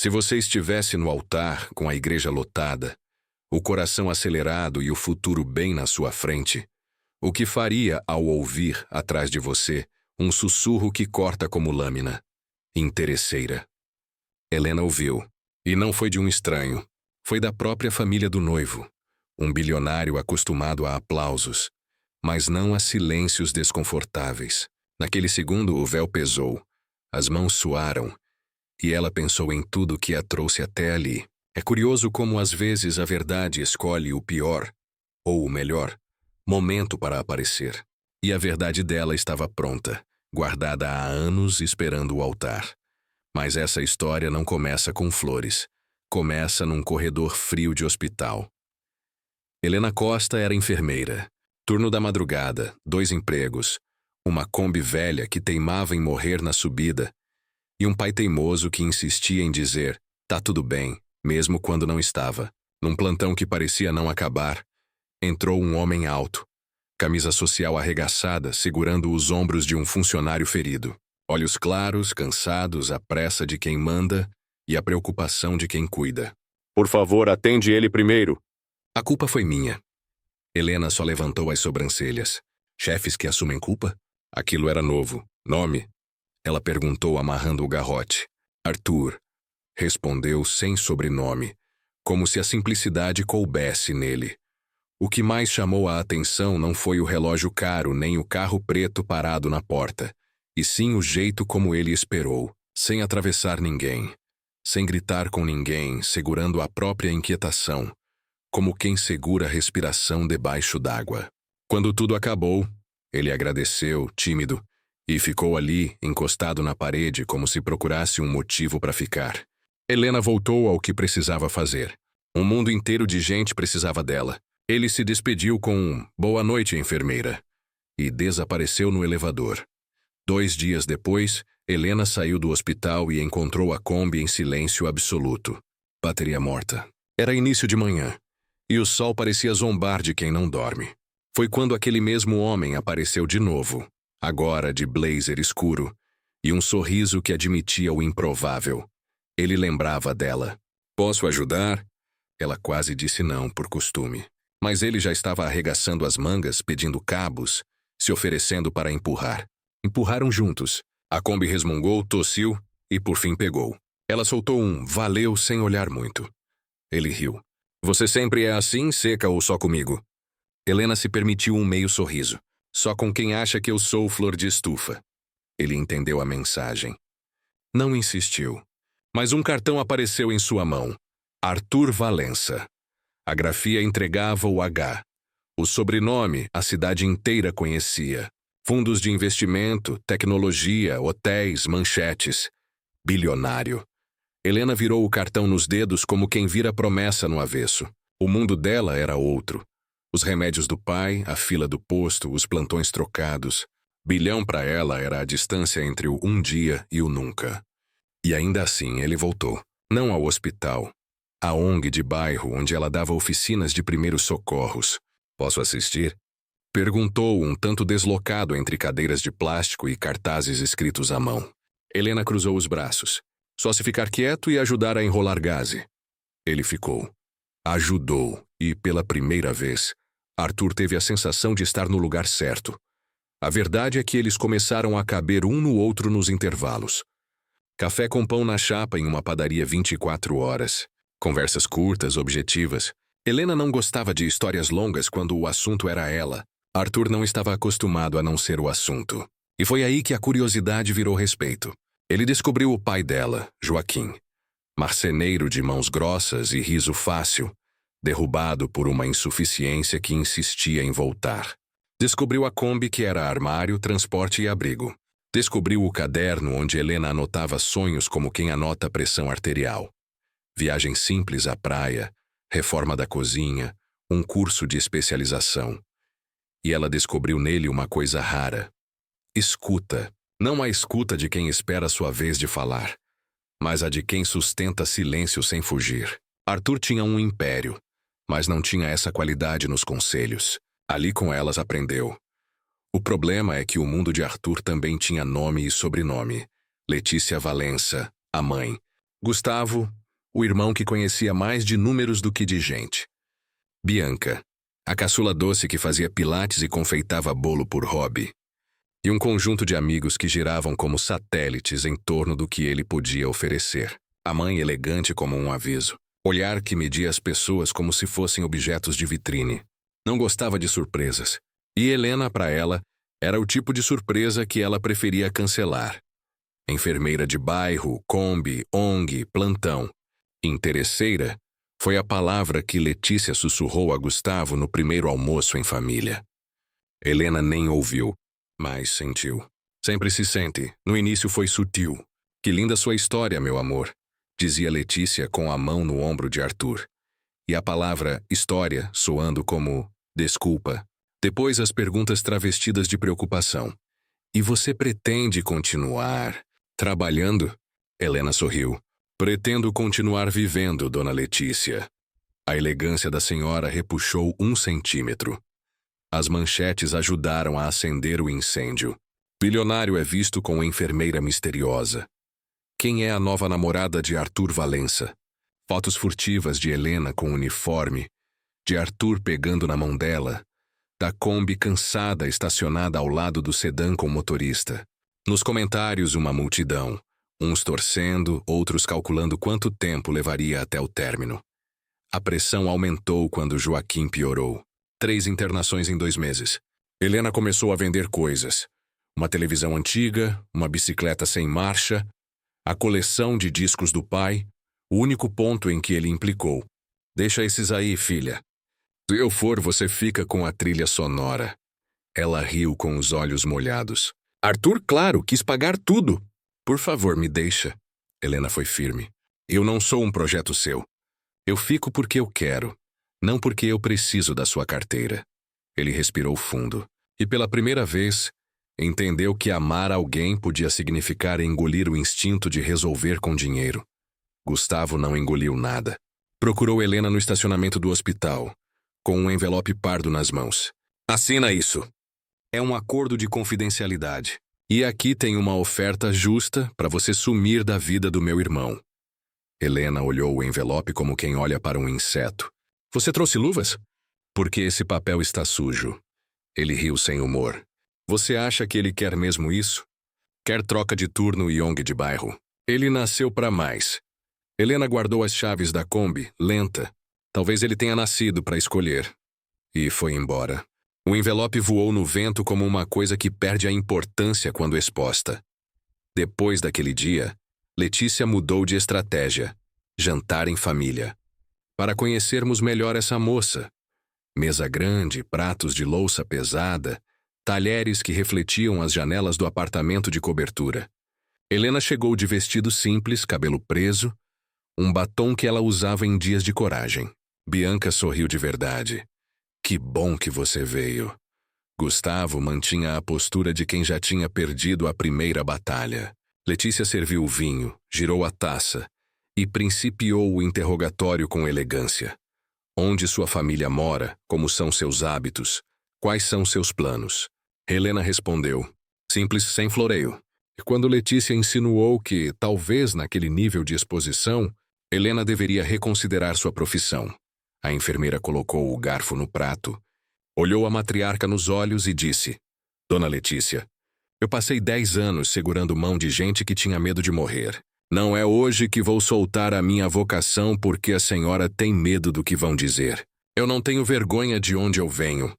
Se você estivesse no altar, com a igreja lotada, o coração acelerado e o futuro bem na sua frente, o que faria ao ouvir, atrás de você, um sussurro que corta como lâmina? Interesseira. Helena ouviu. E não foi de um estranho. Foi da própria família do noivo. Um bilionário acostumado a aplausos, mas não a silêncios desconfortáveis. Naquele segundo o véu pesou. As mãos suaram. E ela pensou em tudo que a trouxe até ali. É curioso como às vezes a verdade escolhe o pior, ou o melhor, momento para aparecer. E a verdade dela estava pronta, guardada há anos esperando o altar. Mas essa história não começa com flores. Começa num corredor frio de hospital. Helena Costa era enfermeira. Turno da madrugada, 2 empregos, uma Kombi velha que teimava em morrer na subida e um pai teimoso que insistia em dizer, tá tudo bem, mesmo quando não estava. Num plantão que parecia não acabar, entrou um homem alto, camisa social arregaçada, segurando os ombros de um funcionário ferido. Olhos claros, cansados, a pressa de quem manda e a preocupação de quem cuida. Por favor, atende ele primeiro. A culpa foi minha. Helena só levantou as sobrancelhas. Chefes que assumem culpa? Aquilo era novo. Nome? Ela perguntou amarrando o garrote. Arthur. Respondeu sem sobrenome, como se a simplicidade coubesse nele. O que mais chamou a atenção não foi o relógio caro nem o carro preto parado na porta, e sim o jeito como ele esperou, sem atravessar ninguém, sem gritar com ninguém, segurando a própria inquietação, como quem segura a respiração debaixo d'água. Quando tudo acabou, ele agradeceu, tímido, e ficou ali, encostado na parede, como se procurasse um motivo para ficar. Helena voltou ao que precisava fazer. Um mundo inteiro de gente precisava dela. Ele se despediu com um "boa noite, enfermeira", e desapareceu no elevador. 2 dias depois, Helena saiu do hospital e encontrou a Kombi em silêncio absoluto. Bateria morta. Era início de manhã, e o sol parecia zombar de quem não dorme. Foi quando aquele mesmo homem apareceu de novo, agora de blazer escuro, e um sorriso que admitia o improvável. Ele lembrava dela. "Posso ajudar?" Ela quase disse não, por costume. Mas ele já estava arregaçando as mangas, pedindo cabos, se oferecendo para empurrar. Empurraram juntos. A Kombi resmungou, tossiu e por fim pegou. Ela soltou um "valeu" sem olhar muito. Ele riu. "Você sempre é assim, seca ou só comigo?" Helena se permitiu um meio sorriso. "Só com quem acha que eu sou flor de estufa." Ele entendeu a mensagem. Não insistiu. Mas um cartão apareceu em sua mão. Arthur Valença. A grafia entregava o H. O sobrenome a cidade inteira conhecia. Fundos de investimento, tecnologia, hotéis, manchetes. Bilionário. Helena virou o cartão nos dedos como quem vira promessa no avesso. O mundo dela era outro. Os remédios do pai, a fila do posto, os plantões trocados. Bilhão para ela era a distância entre o um dia e o nunca. E ainda assim ele voltou. Não ao hospital. À ONG de bairro onde ela dava oficinas de primeiros socorros. "Posso assistir?" Perguntou, um tanto deslocado entre cadeiras de plástico e cartazes escritos à mão. Helena cruzou os braços. Só se ficar quieto e ajudar a enrolar gaze. Ele ficou. Ajudou, e pela primeira vez, Arthur teve a sensação de estar no lugar certo. A verdade é que eles começaram a caber um no outro nos intervalos. Café com pão na chapa em uma padaria 24 horas. Conversas curtas, objetivas. Helena não gostava de histórias longas quando o assunto era ela. Arthur não estava acostumado a não ser o assunto. E foi aí que a curiosidade virou respeito. Ele descobriu o pai dela, Joaquim. Marceneiro de mãos grossas e riso fácil, derrubado por uma insuficiência que insistia em voltar. Descobriu a Kombi que era armário, transporte e abrigo. Descobriu o caderno onde Helena anotava sonhos como quem anota a pressão arterial. Viagem simples à praia, reforma da cozinha, um curso de especialização. E ela descobriu nele uma coisa rara. Escuta. Não a escuta de quem espera sua vez de falar, mas a de quem sustenta silêncio sem fugir. Arthur tinha um império, mas não tinha essa qualidade nos conselhos. Ali com elas aprendeu. O problema é que o mundo de Arthur também tinha nome e sobrenome. Letícia Valença, a mãe. Gustavo, o irmão que conhecia mais de números do que de gente. Bianca, a caçula doce que fazia pilates e confeitava bolo por hobby. E um conjunto de amigos que giravam como satélites em torno do que ele podia oferecer. A mãe elegante como um aviso. Olhar que media as pessoas como se fossem objetos de vitrine. Não gostava de surpresas. E Helena, para ela, era o tipo de surpresa que ela preferia cancelar. Enfermeira de bairro, Kombi, ONG, plantão. Interesseira foi a palavra que Letícia sussurrou a Gustavo no primeiro almoço em família. Helena nem ouviu, mas sentiu. Sempre se sente. No início foi sutil. Que linda sua história, meu amor, dizia Letícia com a mão no ombro de Arthur. E a palavra história soando como desculpa. Depois as perguntas travestidas de preocupação. E você pretende continuar trabalhando? Helena sorriu. Pretendo continuar vivendo, dona Letícia. A elegância da senhora repuxou 1 centímetro. As manchetes ajudaram a acender o incêndio. Bilionário é visto com enfermeira misteriosa. Quem é a nova namorada de Arthur Valença? Fotos furtivas de Helena com uniforme, de Arthur pegando na mão dela, da Kombi cansada estacionada ao lado do sedã com motorista. Nos comentários, uma multidão, uns torcendo, outros calculando quanto tempo levaria até o término. A pressão aumentou quando Joaquim piorou. 3 internações em 2 meses. Helena começou a vender coisas. Uma televisão antiga, uma bicicleta sem marcha, a coleção de discos do pai, o único ponto em que ele implicou. Deixa esses aí, filha. Se eu for, você fica com a trilha sonora. Ela riu com os olhos molhados. Arthur, claro, quis pagar tudo. Por favor, me deixa. Helena foi firme. Eu não sou um projeto seu. Eu fico porque eu quero, não porque eu preciso da sua carteira. Ele respirou fundo e, pela primeira vez, entendeu que amar alguém podia significar engolir o instinto de resolver com dinheiro. Gustavo não engoliu nada. Procurou Helena no estacionamento do hospital, com um envelope pardo nas mãos. Assina isso. É um acordo de confidencialidade. E aqui tem uma oferta justa para você sumir da vida do meu irmão. Helena olhou o envelope como quem olha para um inseto. Você trouxe luvas? Porque esse papel está sujo. Ele riu sem humor. Você acha que ele quer mesmo isso? Quer troca de turno e ONG de bairro. Ele nasceu para mais. Helena guardou as chaves da Kombi, lenta. Talvez ele tenha nascido para escolher. E foi embora. O envelope voou no vento como uma coisa que perde a importância quando exposta. Depois daquele dia, Letícia mudou de estratégia. Jantar em família. Para conhecermos melhor essa moça. Mesa grande, pratos de louça pesada, talheres que refletiam as janelas do apartamento de cobertura. Helena chegou de vestido simples, cabelo preso, um batom que ela usava em dias de coragem. Bianca sorriu de verdade. Que bom que você veio. Gustavo mantinha a postura de quem já tinha perdido a primeira batalha. Letícia serviu o vinho, girou a taça e principiou o interrogatório com elegância. Onde sua família mora? Como são seus hábitos? Quais são seus planos? Helena respondeu, simples, sem floreio. E quando Letícia insinuou que, talvez naquele nível de exposição, Helena deveria reconsiderar sua profissão, a enfermeira colocou o garfo no prato, olhou a matriarca nos olhos e disse, Dona Letícia, eu passei 10 anos segurando mão de gente que tinha medo de morrer. Não é hoje que vou soltar a minha vocação porque a senhora tem medo do que vão dizer. Eu não tenho vergonha de onde eu venho.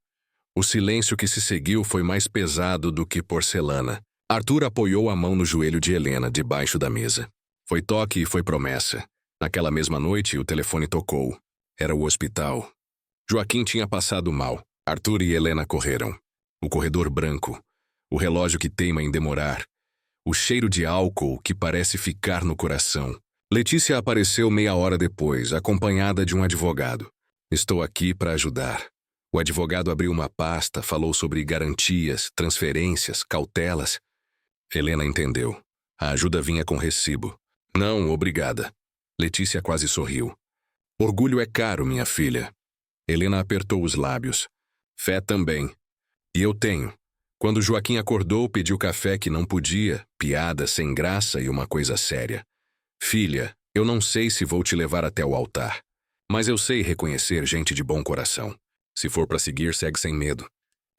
O silêncio que se seguiu foi mais pesado do que porcelana. Arthur apoiou a mão no joelho de Helena, debaixo da mesa. Foi toque e foi promessa. Naquela mesma noite, o telefone tocou. Era o hospital. Joaquim tinha passado mal. Arthur e Helena correram. O corredor branco. O relógio que teima em demorar. O cheiro de álcool que parece ficar no coração. Letícia apareceu meia hora depois, acompanhada de um advogado. Estou aqui para ajudar. O advogado abriu uma pasta, falou sobre garantias, transferências, cautelas. Helena entendeu. A ajuda vinha com recibo. Não, obrigada. Letícia quase sorriu. Orgulho é caro, minha filha. Helena apertou os lábios. Fé também. E eu tenho. Quando Joaquim acordou, pediu café que não podia, piada sem graça e uma coisa séria. Filha, Eu não sei se vou te levar até o altar, mas eu sei reconhecer gente de bom coração. Se for para seguir, segue sem medo.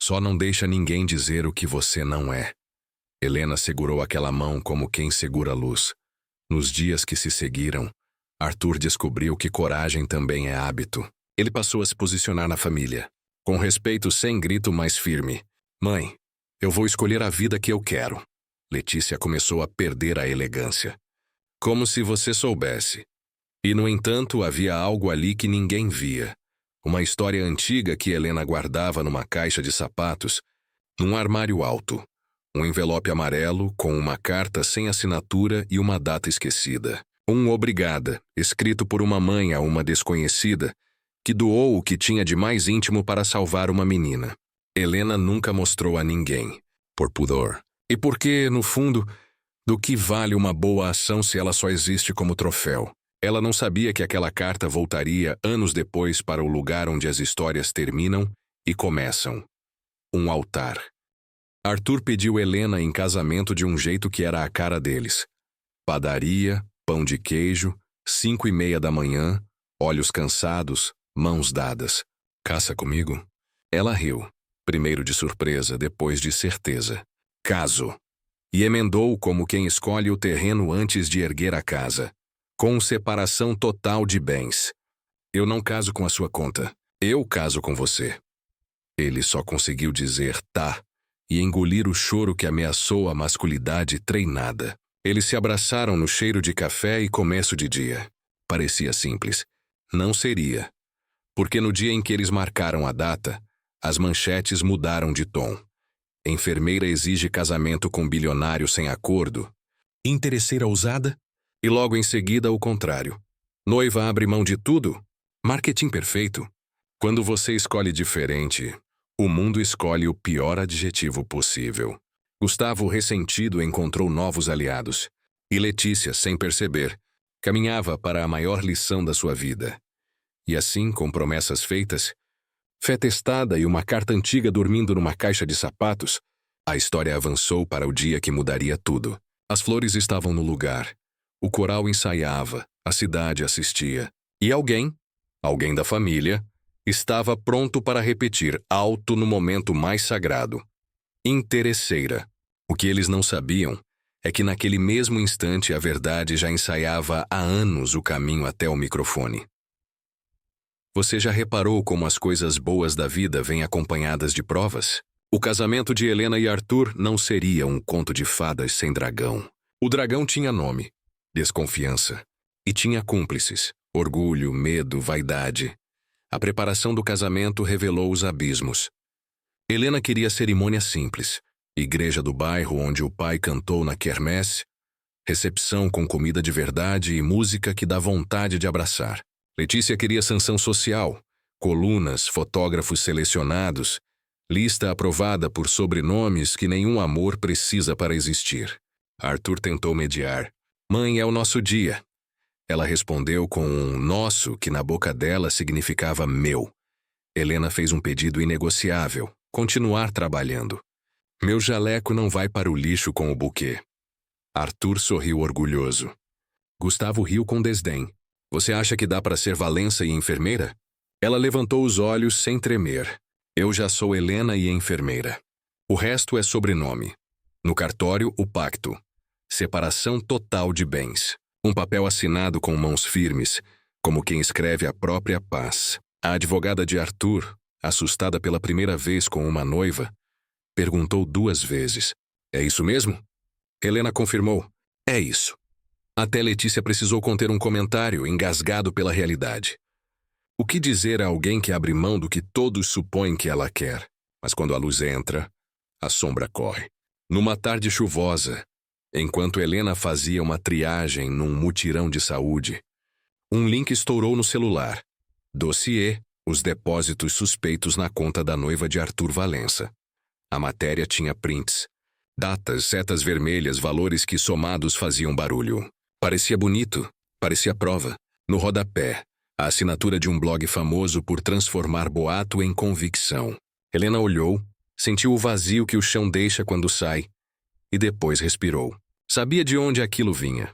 Só não deixa ninguém dizer o que você não é. Helena segurou aquela mão como quem segura a luz. Nos dias que se seguiram, Arthur descobriu que coragem também é hábito. Ele passou a se posicionar na família, com respeito sem grito, mais firme. Mãe, eu vou escolher a vida que eu quero. Letícia começou a perder a elegância. Como se você soubesse. E, no entanto, havia algo ali que ninguém via. Uma história antiga que Helena guardava numa caixa de sapatos, num armário alto. Um envelope amarelo com uma carta sem assinatura e uma data esquecida. Um obrigada, escrito por uma mãe a uma desconhecida, que doou o que tinha de mais íntimo para salvar uma menina. Helena nunca mostrou a ninguém, por pudor. E porque, no fundo, do que vale uma boa ação se ela só existe como troféu? Ela não sabia que aquela carta voltaria anos depois para o lugar onde as histórias terminam e começam. Um altar. Arthur pediu Helena em casamento de um jeito que era a cara deles. Padaria, pão de queijo, 5:30 da manhã, olhos cansados, mãos dadas. Caça comigo? Ela riu. Primeiro de surpresa, depois de certeza. Caso. E emendou como quem escolhe o terreno antes de erguer a casa. Com separação total de bens. Eu não caso com a sua conta. Eu caso com você. Ele só conseguiu dizer tá e engolir o choro que ameaçou a masculinidade treinada. Eles se abraçaram no cheiro de café e começo de dia. Parecia simples. Não seria. Porque no dia em que eles marcaram a data, as manchetes mudaram de tom. Enfermeira exige casamento com bilionário sem acordo. Interesseira ousada? E logo em seguida o contrário. Noiva abre mão de tudo? Marketing perfeito. Quando você escolhe diferente, o mundo escolhe o pior adjetivo possível. Gustavo, ressentido, encontrou novos aliados. E Letícia, sem perceber, caminhava para a maior lição da sua vida. E assim, com promessas feitas, fé testada e uma carta antiga dormindo numa caixa de sapatos, a história avançou para o dia que mudaria tudo. As flores estavam no lugar. O coral ensaiava, a cidade assistia. E alguém da família, estava pronto para repetir alto no momento mais sagrado. Interesseira. O que eles não sabiam é que naquele mesmo instante a verdade já ensaiava há anos o caminho até o microfone. Você já reparou como as coisas boas da vida vêm acompanhadas de provas? O casamento de Helena e Arthur não seria um conto de fadas sem dragão. O dragão tinha nome, desconfiança, e tinha cúmplices, orgulho, medo, vaidade. A preparação do casamento revelou os abismos. Helena queria cerimônia simples, igreja do bairro onde o pai cantou na quermesse, recepção com comida de verdade e música que dá vontade de abraçar. Letícia queria sanção social, colunas, fotógrafos selecionados, lista aprovada por sobrenomes que nenhum amor precisa para existir. Arthur tentou mediar. Mãe, é o nosso dia. Ela respondeu com um nosso que na boca dela significava meu. Helena fez um pedido inegociável, continuar trabalhando. Meu jaleco não vai para o lixo com o buquê. Arthur sorriu orgulhoso. Gustavo riu com desdém. Você acha que dá para ser Valença e enfermeira? Ela levantou os olhos sem tremer. Eu já sou Helena e enfermeira. O resto é sobrenome. No cartório, o pacto. Separação total de bens. Um papel assinado com mãos firmes, como quem escreve a própria paz. A advogada de Arthur, assustada pela primeira vez com uma noiva, perguntou 2 vezes. É isso mesmo? Helena confirmou. É isso. Até Letícia precisou conter um comentário, engasgado pela realidade. O que dizer a alguém que abre mão do que todos supõem que ela quer? Mas quando a luz entra, a sombra corre. Numa tarde chuvosa, enquanto Helena fazia uma triagem num mutirão de saúde, um link estourou no celular. Dossiê, os depósitos suspeitos na conta da noiva de Arthur Valença. A matéria tinha prints, datas, setas vermelhas, valores que somados faziam barulho. Parecia bonito, parecia prova. No rodapé, a assinatura de um blog famoso por transformar boato em convicção. Helena olhou, sentiu o vazio que o chão deixa quando sai, e depois respirou. Sabia de onde aquilo vinha.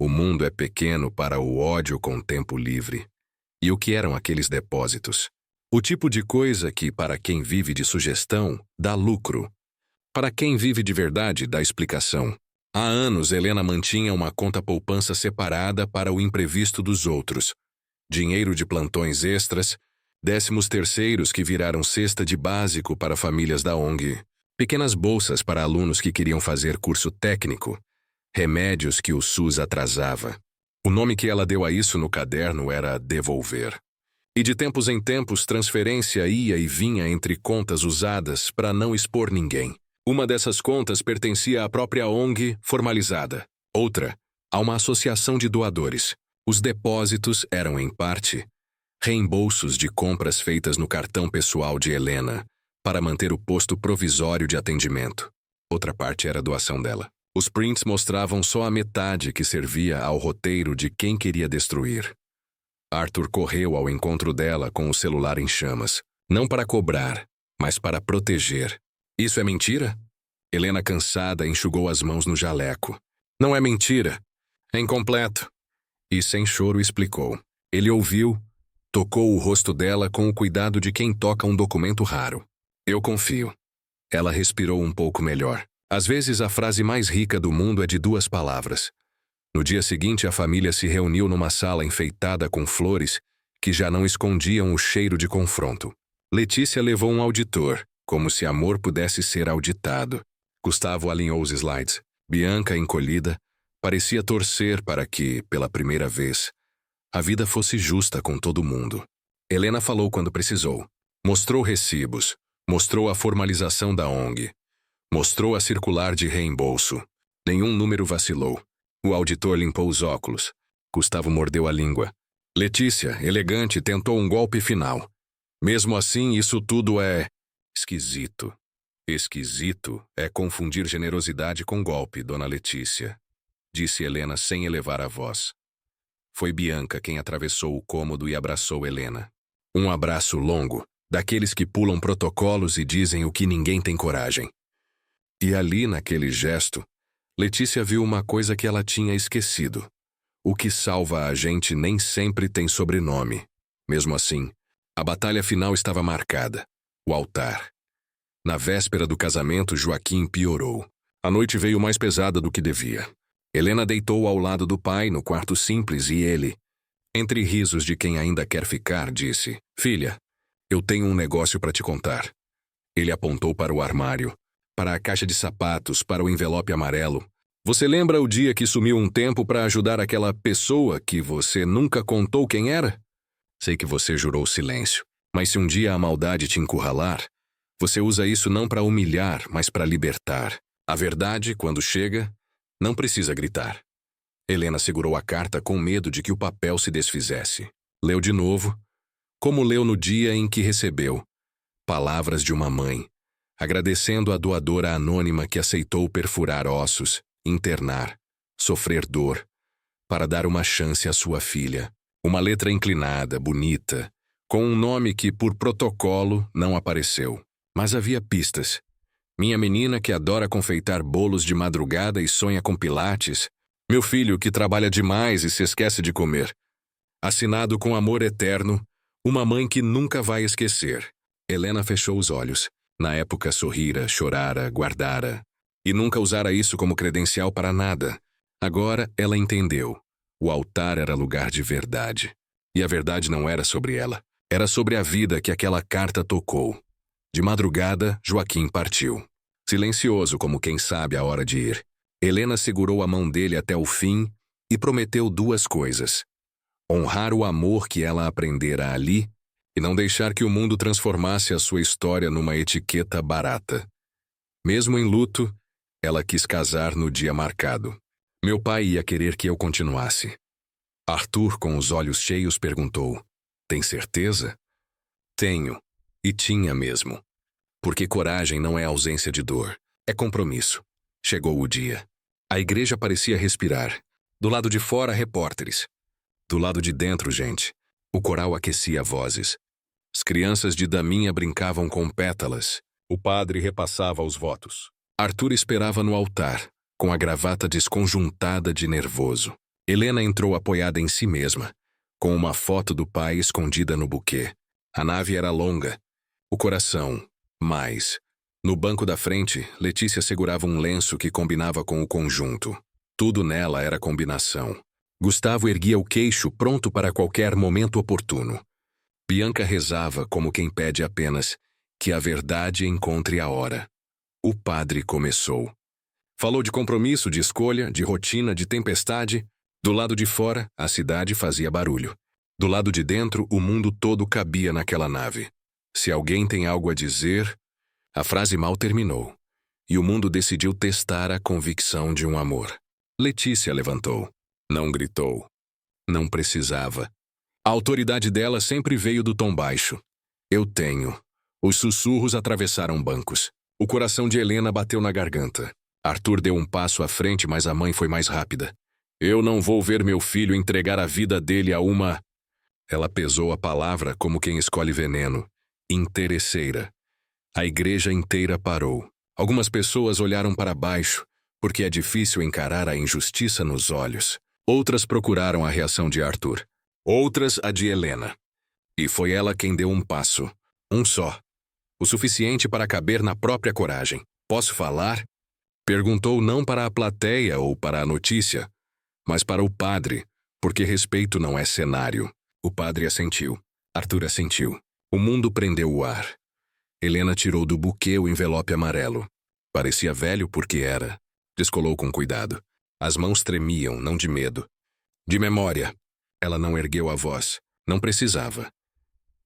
O mundo é pequeno para o ódio com tempo livre. E o que eram aqueles depósitos? O tipo de coisa que, para quem vive de sugestão, dá lucro. Para quem vive de verdade, dá explicação. Há anos, Helena mantinha uma conta poupança separada para o imprevisto dos outros. Dinheiro de plantões extras, 13º que viraram cesta de básico para famílias da ONG, pequenas bolsas para alunos que queriam fazer curso técnico, remédios que o SUS atrasava. O nome que ela deu a isso no caderno era devolver. E de tempos em tempos, transferência ia e vinha entre contas usadas para não expor ninguém. Uma dessas contas pertencia à própria ONG formalizada. Outra, a uma associação de doadores. Os depósitos eram, em parte, reembolsos de compras feitas no cartão pessoal de Helena para manter o posto provisório de atendimento. Outra parte era doação dela. Os prints mostravam só a metade que servia ao roteiro de quem queria destruir. Arthur correu ao encontro dela com o celular em chamas. Não para cobrar, mas para proteger. Isso é mentira? Helena, cansada, enxugou as mãos no jaleco. Não é mentira. É incompleto. E sem choro explicou. Ele ouviu, tocou o rosto dela com o cuidado de quem toca um documento raro. Eu confio. Ela respirou um pouco melhor. Às vezes a frase mais rica do mundo é de 2 palavras. No dia seguinte, a família se reuniu numa sala enfeitada com flores que já não escondiam o cheiro de confronto. Letícia levou um auditor, como se amor pudesse ser auditado. Gustavo alinhou os slides. Bianca, encolhida, parecia torcer para que, pela primeira vez, a vida fosse justa com todo mundo. Helena falou quando precisou. Mostrou recibos. Mostrou a formalização da ONG. Mostrou a circular de reembolso. Nenhum número vacilou. O auditor limpou os óculos. Gustavo mordeu a língua. Letícia, elegante, tentou um golpe final. Mesmo assim, isso tudo é esquisito. Esquisito é confundir generosidade com golpe, dona Letícia, disse Helena sem elevar a voz. Foi Bianca quem atravessou o cômodo e abraçou Helena. Um abraço longo, daqueles que pulam protocolos e dizem o que ninguém tem coragem. E ali, naquele gesto, Letícia viu uma coisa que ela tinha esquecido. O que salva a gente nem sempre tem sobrenome. Mesmo assim, a batalha final estava marcada. O altar. Na véspera do casamento, Joaquim piorou. A noite veio mais pesada do que devia. Helena deitou ao lado do pai no quarto simples e ele, entre risos de quem ainda quer ficar, disse: Filha, eu tenho um negócio para te contar. Ele apontou para o armário, para a caixa de sapatos, para o envelope amarelo. Você lembra o dia que sumiu um tempo para ajudar aquela pessoa que você nunca contou quem era? Sei que você jurou silêncio, mas se um dia a maldade te encurralar, você usa isso não para humilhar, mas para libertar. A verdade, quando chega, não precisa gritar. Helena segurou a carta com medo de que o papel se desfizesse. Leu de novo, como leu no dia em que recebeu. Palavras de uma mãe, agradecendo a doadora anônima que aceitou perfurar ossos, internar, sofrer dor, para dar uma chance à sua filha. Uma letra inclinada, bonita, com um nome que, por protocolo, não apareceu. Mas havia pistas. Minha menina que adora confeitar bolos de madrugada e sonha com pilates. Meu filho que trabalha demais e se esquece de comer. Assinado com amor eterno, uma mãe que nunca vai esquecer. Helena fechou os olhos. Na época sorrira, chorara, guardara. E nunca usara isso como credencial para nada. Agora ela entendeu. O altar era lugar de verdade. E a verdade não era sobre ela. Era sobre a vida que aquela carta tocou. De madrugada, Joaquim partiu. Silencioso como quem sabe a hora de ir. Helena segurou a mão dele até o fim e prometeu 2 coisas. Honrar o amor que ela aprendera ali e não deixar que o mundo transformasse a sua história numa etiqueta barata. Mesmo em luto, ela quis casar no dia marcado. Meu pai ia querer que eu continuasse. Arthur, com os olhos cheios, perguntou: Tem certeza? Tenho. E tinha mesmo. Porque coragem não é ausência de dor, é compromisso. Chegou o dia. A igreja parecia respirar. Do lado de fora, repórteres. Do lado de dentro, gente. O coral aquecia vozes. As crianças de Daminha brincavam com pétalas. O padre repassava os votos. Arthur esperava no altar, com a gravata desconjuntada de nervoso. Helena entrou apoiada em si mesma, com uma foto do pai escondida no buquê. A nave era longa. O coração, mais. No banco da frente, Letícia segurava um lenço que combinava com o conjunto. Tudo nela era combinação. Gustavo erguia o queixo, pronto para qualquer momento oportuno. Bianca rezava como quem pede apenas que a verdade encontre a hora. O padre começou. Falou de compromisso, de escolha, de rotina, de tempestade. Do lado de fora, a cidade fazia barulho. Do lado de dentro, o mundo todo cabia naquela nave. Se alguém tem algo a dizer... A frase mal terminou, e o mundo decidiu testar a convicção de um amor. Letícia levantou. Não gritou. Não precisava. A autoridade dela sempre veio do tom baixo. Eu tenho. Os sussurros atravessaram bancos. O coração de Helena bateu na garganta. Arthur deu um passo à frente, mas a mãe foi mais rápida. Eu não vou ver meu filho entregar a vida dele a uma... Ela pesou a palavra como quem escolhe veneno. Interesseira. A igreja inteira parou. Algumas pessoas olharam para baixo, porque é difícil encarar a injustiça nos olhos. Outras procuraram a reação de Arthur. Outras a de Helena. E foi ela quem deu um passo. Um só. O suficiente para caber na própria coragem. Posso falar? Perguntou não para a plateia ou para a notícia, mas para o padre, porque respeito não é cenário. O padre assentiu. Arthur assentiu. O mundo prendeu o ar. Helena tirou do buquê o envelope amarelo. Parecia velho porque era. Descolou com cuidado. As mãos tremiam, não de medo. De memória. Ela não ergueu a voz. Não precisava.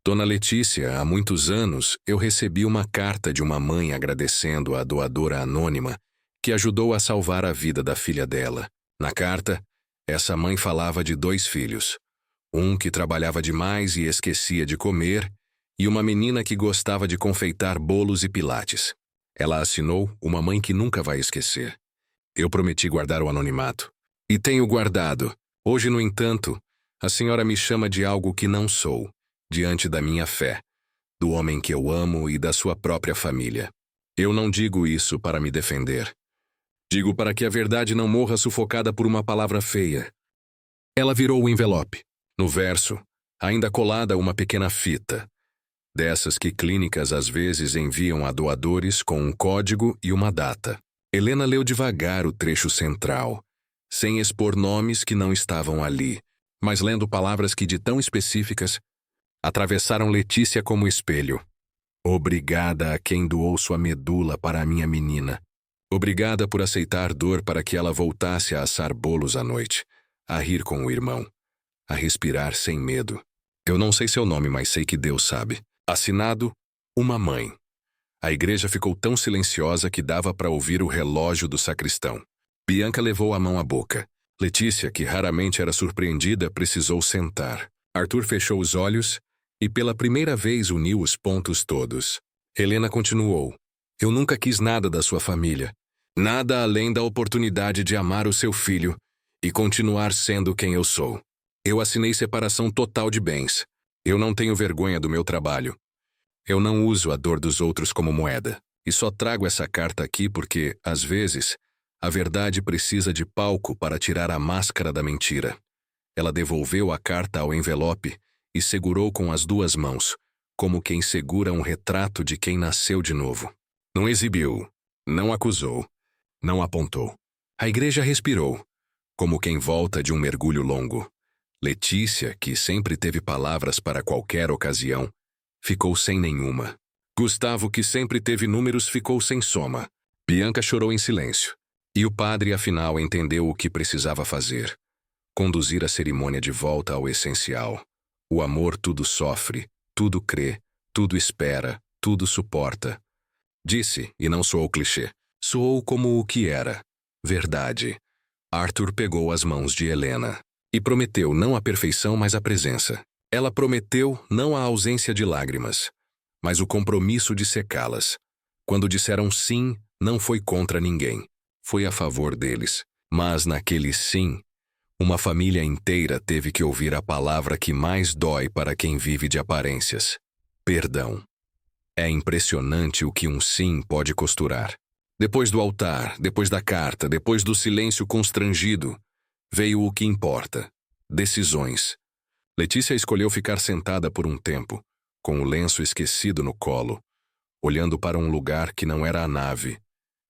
Dona Letícia, há muitos anos, eu recebi uma carta de uma mãe agradecendo à doadora anônima que ajudou a salvar a vida da filha dela. Na carta, essa mãe falava de 2 filhos. Um que trabalhava demais e esquecia de comer, e uma menina que gostava de confeitar bolos e pilates. Ela assinou uma mãe que nunca vai esquecer. Eu prometi guardar o anonimato. E tenho guardado. Hoje, no entanto, a senhora me chama de algo que não sou, diante da minha fé, do homem que eu amo e da sua própria família. Eu não digo isso para me defender. Digo para que a verdade não morra sufocada por uma palavra feia. Ela virou o envelope. No verso, ainda colada uma pequena fita, dessas que clínicas às vezes enviam a doadores com um código e uma data. Helena leu devagar o trecho central, sem expor nomes que não estavam ali, mas lendo palavras que de tão específicas atravessaram Letícia como espelho. Obrigada a quem doou sua medula para a minha menina. Obrigada por aceitar dor para que ela voltasse a assar bolos à noite, a rir com o irmão, a respirar sem medo. Eu não sei seu nome, mas sei que Deus sabe. Assinado, uma mãe. A igreja ficou tão silenciosa que dava para ouvir o relógio do sacristão. Bianca levou a mão à boca. Letícia, que raramente era surpreendida, precisou sentar. Arthur fechou os olhos e pela primeira vez uniu os pontos todos. Helena continuou. Eu nunca quis nada da sua família. Nada além da oportunidade de amar o seu filho e continuar sendo quem eu sou. Eu assinei separação total de bens. Eu não tenho vergonha do meu trabalho. Eu não uso a dor dos outros como moeda. E só trago essa carta aqui porque, às vezes, a verdade precisa de palco para tirar a máscara da mentira. Ela devolveu a carta ao envelope e segurou com as 2 mãos, como quem segura um retrato de quem nasceu de novo. Não exibiu, não acusou, não apontou. A igreja respirou, como quem volta de um mergulho longo. Letícia, que sempre teve palavras para qualquer ocasião, ficou sem nenhuma. Gustavo, que sempre teve números, ficou sem soma. Bianca chorou em silêncio. E o padre, afinal, entendeu o que precisava fazer. Conduzir a cerimônia de volta ao essencial. O amor tudo sofre, tudo crê, tudo espera, tudo suporta. Disse, e não soou clichê. Soou como o que era. Verdade. Arthur pegou as mãos de Helena. E prometeu não a perfeição, mas a presença. Ela prometeu não a ausência de lágrimas, mas o compromisso de secá-las. Quando disseram sim, não foi contra ninguém. Foi a favor deles. Mas naquele sim, uma família inteira teve que ouvir a palavra que mais dói para quem vive de aparências. Perdão. É impressionante o que um sim pode costurar. Depois do altar, depois da carta, depois do silêncio constrangido, Veio o que importa. Decisões. Letícia escolheu ficar sentada por um tempo, com o lenço esquecido no colo, olhando para um lugar que não era a nave,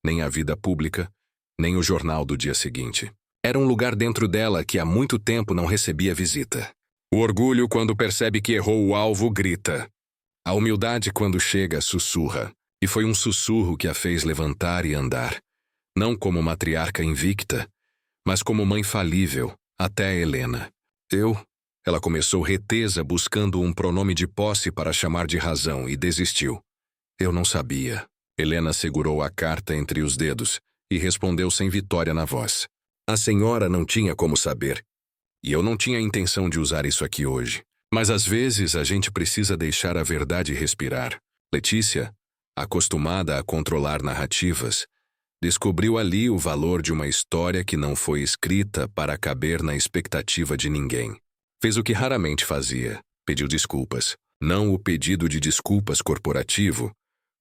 nem a vida pública, nem o jornal do dia seguinte. Era um lugar dentro dela que há muito tempo não recebia visita. O orgulho, quando percebe que errou o alvo, grita. A humildade, quando chega, sussurra. E foi um sussurro que a fez levantar e andar. Não como matriarca invicta, mas como mãe falível, até a Helena. Ela começou retesa buscando um pronome de posse para chamar de razão e desistiu. Eu não sabia. Helena segurou a carta entre os dedos e respondeu sem vitória na voz. A senhora não tinha como saber. E eu não tinha intenção de usar isso aqui hoje. Mas às vezes a gente precisa deixar a verdade respirar. Letícia, acostumada a controlar narrativas, descobriu ali o valor de uma história que não foi escrita para caber na expectativa de ninguém. Fez o que raramente fazia, pediu desculpas. Não o pedido de desculpas corporativo,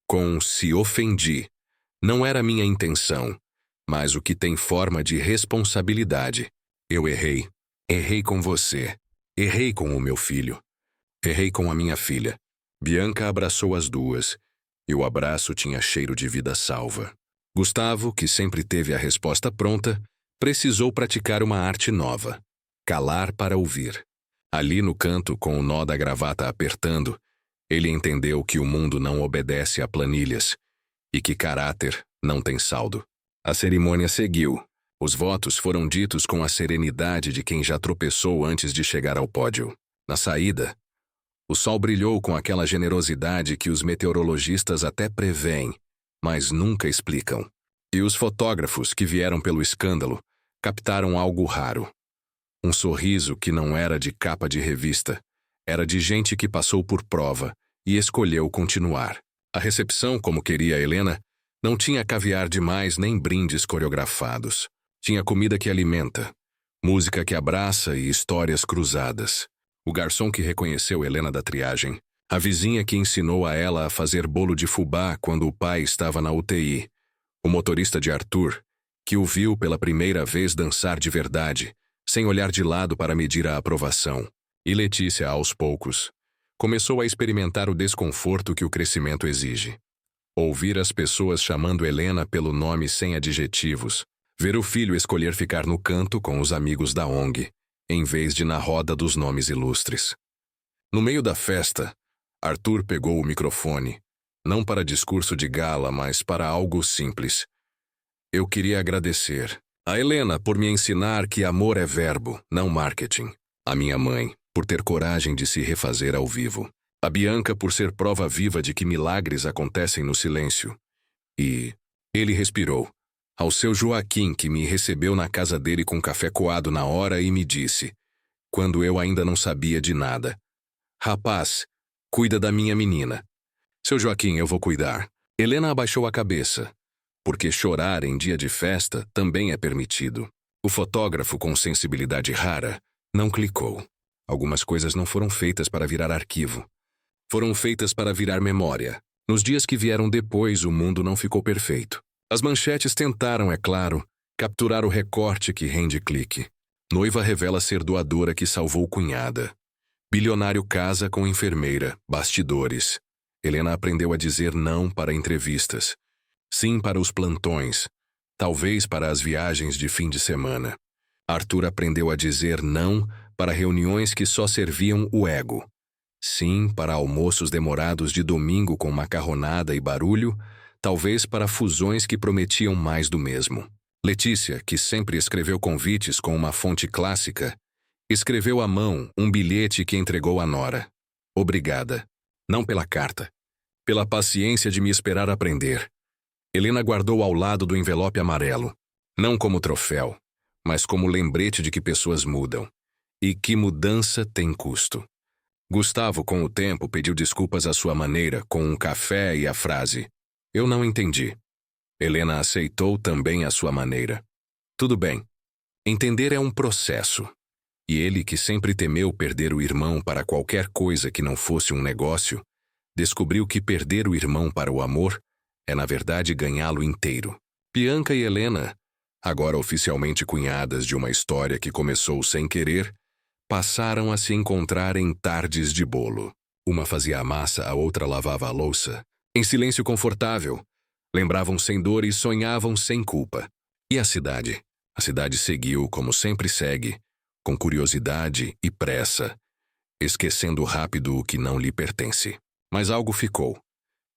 com "se ofendi". Não era minha intenção, mas o que tem forma de responsabilidade. Eu errei. Errei com você. Errei com o meu filho. Errei com a minha filha. Bianca abraçou as duas, e o abraço tinha cheiro de vida salva. Gustavo, que sempre teve a resposta pronta, precisou praticar uma arte nova. Calar para ouvir. Ali no canto, com o nó da gravata apertando, ele entendeu que o mundo não obedece a planilhas e que caráter não tem saldo. A cerimônia seguiu. Os votos foram ditos com a serenidade de quem já tropeçou antes de chegar ao pódio. Na saída, o sol brilhou com aquela generosidade que os meteorologistas até preveem, mas nunca explicam. E os fotógrafos que vieram pelo escândalo captaram algo raro. Um sorriso que não era de capa de revista, era de gente que passou por prova e escolheu continuar. A recepção, como queria Helena, não tinha caviar demais nem brindes coreografados. Tinha comida que alimenta, música que abraça e histórias cruzadas. O garçom que reconheceu Helena da triagem, a vizinha que ensinou a ela a fazer bolo de fubá quando o pai estava na UTI, o motorista de Arthur, que o viu pela primeira vez dançar de verdade, sem olhar de lado para medir a aprovação. E Letícia, aos poucos, começou a experimentar o desconforto que o crescimento exige. Ouvir as pessoas chamando Helena pelo nome sem adjetivos, ver o filho escolher ficar no canto com os amigos da ONG, em vez de na roda dos nomes ilustres. No meio da festa, Arthur pegou o microfone, não para discurso de gala, mas para algo simples. Eu queria agradecer a Helena por me ensinar que amor é verbo, não marketing. A minha mãe, por ter coragem de se refazer ao vivo. A Bianca por ser prova viva de que milagres acontecem no silêncio. E ele respirou. Ao seu Joaquim, que me recebeu na casa dele com café coado na hora e me disse, quando eu ainda não sabia de nada: rapaz, cuida da minha menina. Seu Joaquim, eu vou cuidar. Helena abaixou a cabeça, porque chorar em dia de festa também é permitido. O fotógrafo, com sensibilidade rara, não clicou. Algumas coisas não foram feitas para virar arquivo. Foram feitas para virar memória. Nos dias que vieram depois, o mundo não ficou perfeito. As manchetes tentaram, é claro, capturar o recorte que rende clique. Noiva revela ser doadora que salvou cunhada. Bilionário casa com enfermeira, bastidores. Helena aprendeu a dizer não para entrevistas. Sim para os plantões. Talvez para as viagens de fim de semana. Arthur aprendeu a dizer não para reuniões que só serviam o ego. Sim para almoços demorados de domingo com macarronada e barulho, talvez para fusões que prometiam mais do mesmo. Letícia, que sempre escreveu convites com uma fonte clássica, escreveu à mão um bilhete que entregou à nora. Obrigada. Não pela carta. Pela paciência de me esperar aprender. Helena guardou ao lado do envelope amarelo. Não como troféu, mas como lembrete de que pessoas mudam. E que mudança tem custo. Gustavo, com o tempo, pediu desculpas à sua maneira, com um café e a frase: eu não entendi. Helena aceitou também à sua maneira. Tudo bem. Entender é um processo. E ele, que sempre temeu perder o irmão para qualquer coisa que não fosse um negócio, descobriu que perder o irmão para o amor é, na verdade, ganhá-lo inteiro. Bianca e Helena, agora oficialmente cunhadas de uma história que começou sem querer, passaram a se encontrar em tardes de bolo. Uma fazia a massa, a outra lavava a louça. Em silêncio confortável, lembravam sem dor e sonhavam sem culpa. E a cidade? A cidade seguiu como sempre segue, com curiosidade e pressa, esquecendo rápido o que não lhe pertence. Mas algo ficou.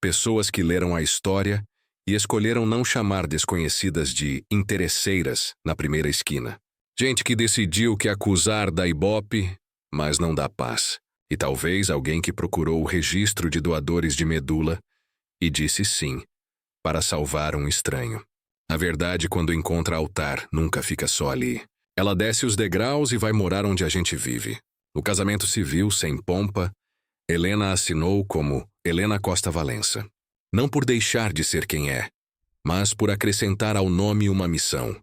Pessoas que leram a história e escolheram não chamar desconhecidas de interesseiras na primeira esquina. Gente que decidiu que acusar dá ibope, mas não dá paz. E talvez alguém que procurou o registro de doadores de medula e disse sim, para salvar um estranho. A verdade, quando encontra altar, nunca fica só ali. Ela desce os degraus e vai morar onde a gente vive. No casamento civil, sem pompa, Helena assinou como Helena Costa Valença. Não por deixar de ser quem é, mas por acrescentar ao nome uma missão.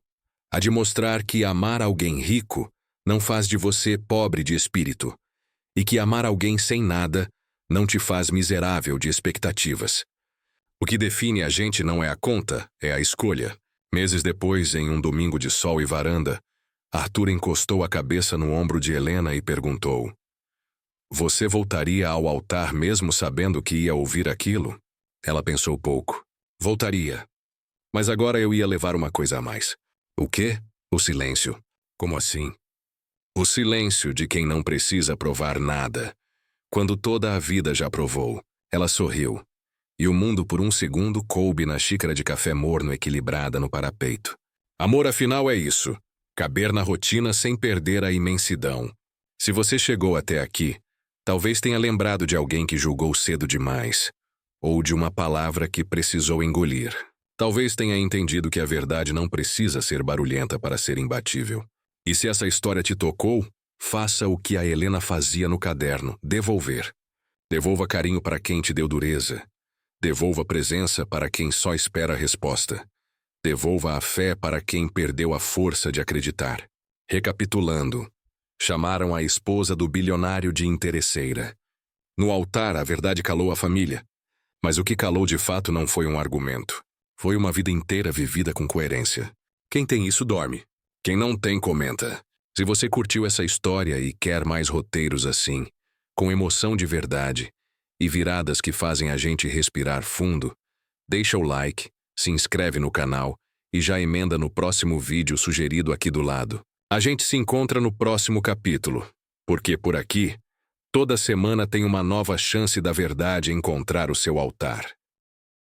A de mostrar que amar alguém rico não faz de você pobre de espírito, e que amar alguém sem nada não te faz miserável de expectativas. O que define a gente não é a conta, é a escolha. Meses depois, em um domingo de sol e varanda, Arthur encostou a cabeça no ombro de Helena e perguntou: "Você voltaria ao altar mesmo sabendo que ia ouvir aquilo?" Ela pensou pouco. Voltaria. Mas agora eu ia levar uma coisa a mais. O quê? O silêncio. Como assim? O silêncio de quem não precisa provar nada, quando toda a vida já provou. Ela sorriu. E o mundo por um segundo coube na xícara de café morno equilibrada no parapeito. Amor, afinal, é isso. Caber na rotina sem perder a imensidão. Se você chegou até aqui, talvez tenha lembrado de alguém que julgou cedo demais, ou de uma palavra que precisou engolir. Talvez tenha entendido que a verdade não precisa ser barulhenta para ser imbatível. E se essa história te tocou, faça o que a Helena fazia no caderno, devolver. Devolva carinho para quem te deu dureza. Devolva presença para quem só espera a resposta. Devolva a fé para quem perdeu a força de acreditar. Recapitulando, chamaram a esposa do bilionário de interesseira. No altar, a verdade calou a família. Mas o que calou de fato não foi um argumento. Foi uma vida inteira vivida com coerência. Quem tem isso dorme. Quem não tem, comenta. Se você curtiu essa história e quer mais roteiros assim, com emoção de verdade e viradas que fazem a gente respirar fundo, deixa o like, se inscreve no canal e já emenda no próximo vídeo sugerido aqui do lado. A gente se encontra no próximo capítulo, porque por aqui, toda semana tem uma nova chance da verdade encontrar o seu altar.